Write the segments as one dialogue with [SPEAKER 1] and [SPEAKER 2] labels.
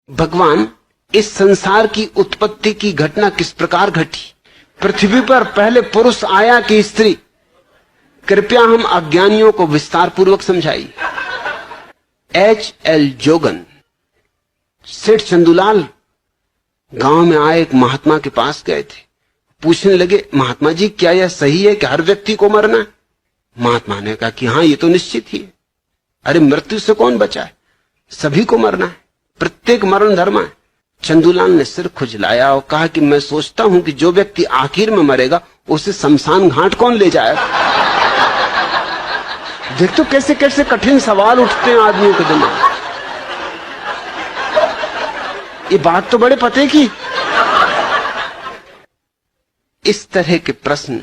[SPEAKER 1] भगवान, इस संसार की उत्पत्ति की घटना किस प्रकार घटी? पृथ्वी पर पहले पुरुष आया कि स्त्री? कृपया हम अज्ञानियों को विस्तार पूर्वक समझाइए। H.L. जोगन, सेठ चंदूलाल गांव में आए एक महात्मा के पास गए थे। पूछने लगे, महात्मा जी क्या यह सही है कि हर व्यक्ति को मरना है? महात्मा ने कहा कि हां, ये तो निश्चित ही है। अरे मृत्यु से कौन बचा है? सभी को मरना है, प्रत्येक मरण धर्म है। चंदूलाल ने सिर खुजलाया और कहा कि मैं सोचता हूं कि जो व्यक्ति आखिर में मरेगा उसे शमशान घाट कौन ले जाएगा? देख तो कैसे कैसे कठिन सवाल उठते हैं आदमियों के दिमाग। ये बात तो बड़े पते की। इस तरह के प्रश्न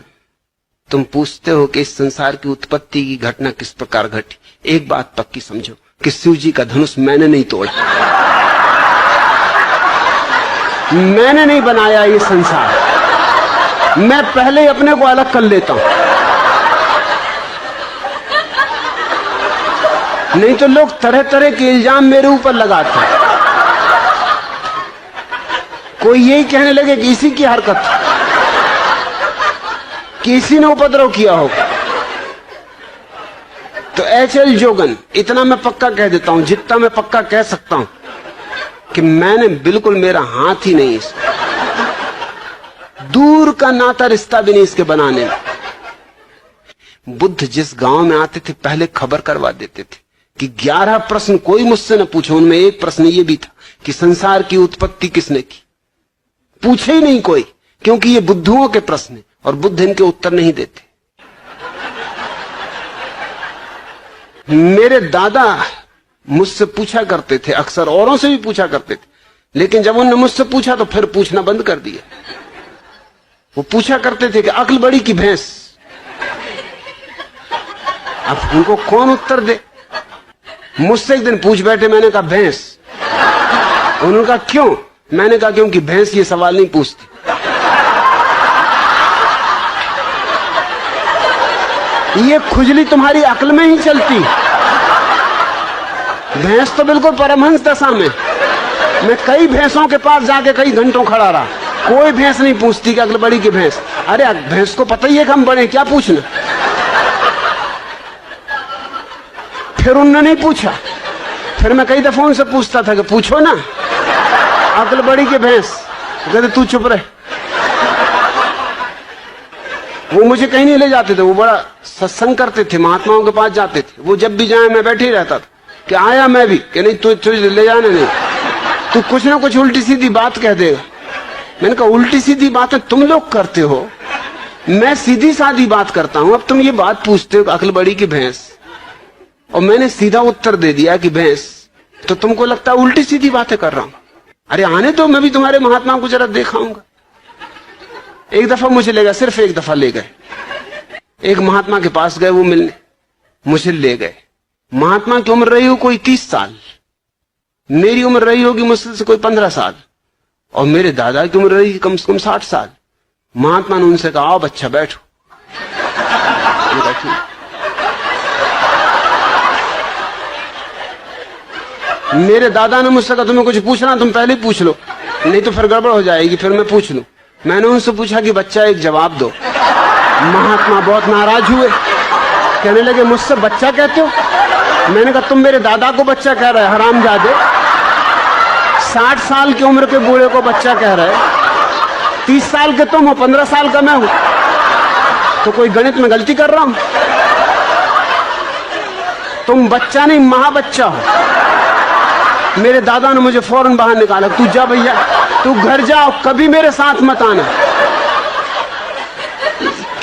[SPEAKER 1] तुम पूछते हो कि इस संसार की उत्पत्ति की घटना किस प्रकार घटी। एक बात पक्की समझो कि शिव जी का धनुष मैंने नहीं तोड़ा, मैंने नहीं बनाया ये संसार। मैं पहले ही अपने को अलग कर लेता हूं, नहीं तो लोग तरह तरह के इल्जाम मेरे ऊपर लगाते हैं। कोई यही कहने लगे कि इसी की हरकत, कि इसी ने उपद्रव किया होगा। तो H.L. जोगन, इतना मैं पक्का कह देता हूं, जितना मैं पक्का कह सकता हूं कि मैंने बिल्कुल, मेरा हाथ ही नहीं इसमें, दूर का नाता रिश्ता भी नहीं इसके बनाने में। बुद्ध जिस गांव में आते थे पहले खबर करवा देते थे कि 11 प्रश्न कोई मुझसे न पूछो। उनमें एक प्रश्न ये भी था कि संसार की उत्पत्ति किसने की? पूछे ही नहीं कोई, क्योंकि ये बुद्धुओं के प्रश्न है और बुद्ध इनके उत्तर नहीं देते। मेरे दादा मुझसे पूछा करते थे, अक्सर औरों से भी पूछा करते थे, लेकिन जब उन्होंने मुझसे पूछा तो फिर पूछना बंद कर दिया। वो पूछा करते थे कि अक्ल बड़ी की भैंस। अब उनको कौन उत्तर दे? मुझसे एक दिन पूछ बैठे, मैंने कहा भैंस। उन्होंने कहा क्यों? मैंने कहा क्योंकि भैंस ये सवाल नहीं पूछती। ये खुजली तुम्हारी अक्ल में ही चलती। भैंस तो बिल्कुल परमहंस दशा में। मैं कई भैंसों के पास जाके कई घंटों खड़ा रहा, कोई भैंस नहीं पूछती कि अक्ल बड़ी की भैंस। अरे भैंस को पता ही है कि हम बड़े, क्या पूछना? फिर उन्होंने नहीं पूछा। फिर मैं कई दफा उनसे पूछता था कि पूछो ना, अक्ल बड़ी की भैंस। कहते तू चुप रहे। वो मुझे कहीं नहीं ले जाते थे, वो बड़ा सत्संग करते थे, महात्माओं के पास जाते थे। वो जब भी जाए मैं बैठे ही रहता था कि आया मैं भी, कि नहीं तू ले जाना नहीं, तू कुछ ना कुछ उल्टी सीधी बात कह देगा। मैंने कहा उल्टी सीधी बातें तुम लोग करते हो, मैं सीधी सादी बात करता हूं। अब तुम ये बात पूछते हो अक्ल बड़ी की भैंस, और मैंने सीधा उत्तर दे दिया कि भैंस, तो तुमको लगता है उल्टी सीधी बातें कर रहा हूं। अरे आने तो, मैं भी तुम्हारे महात्मा को जरा दिखाऊंगा। एक दफा मुझे ले गए, सिर्फ एक दफा ले गए। एक महात्मा के पास गए, वो मिलने मुझे ले गए। महात्मा की उम्र रही हो कोई 30 साल, मेरी उम्र रही होगी मुश्किल से कोई 15 साल, और मेरे दादा की उम्र रही कम से कम 60 साल। महात्मा ने उनसे कहा आओ बच्चा बैठो। मेरे दादा ने मुझसे कहा तुम्हें कुछ पूछना तुम पहले पूछ लो, नहीं तो फिर गड़बड़ हो जाएगी, फिर मैं पूछ लूं। मैंने उनसे पूछा कि बच्चा एक जवाब दो। महात्मा बहुत नाराज हुए, कहने लगे मुझसे बच्चा कहते हो? मैंने कहा तुम मेरे दादा को बच्चा कह रहे हरामजादे, 60 साल की उम्र के बूढ़े को बच्चा कह रहे, 30 साल के तुम हो, 15 साल का मैं हूं, तो कोई गणित में गलती कर रहा हूं? तुम बच्चा नहीं महाबच्चा हो। मेरे दादा ने मुझे फौरन बाहर निकाला, तू जा भैया, तू घर जाओ, कभी मेरे साथ मत आना।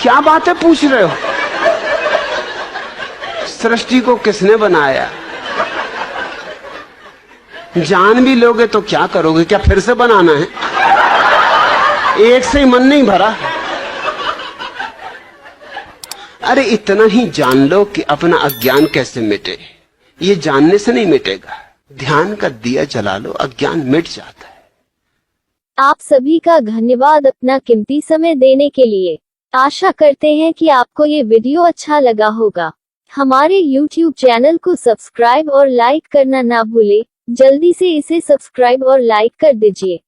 [SPEAKER 1] क्या बातें पूछ रहे हो? सृष्टि को किसने बनाया? जान भी लोगे तो क्या करोगे? क्या फिर से बनाना है? एक से ही मन नहीं भरा। अरे इतना ही जान लो कि अपना अज्ञान कैसे मिटे। ये जानने से नहीं मिटेगा, ध्यान का दिया जला लो, अज्ञान मिट जाता है।
[SPEAKER 2] आप सभी का धन्यवाद अपना कीमती समय देने के लिए। आशा करते हैं कि आपको ये वीडियो अच्छा लगा होगा। हमारे YouTube चैनल को सब्सक्राइब और लाइक करना ना भूले। जल्दी से इसे सब्सक्राइब और लाइक कर दीजिए।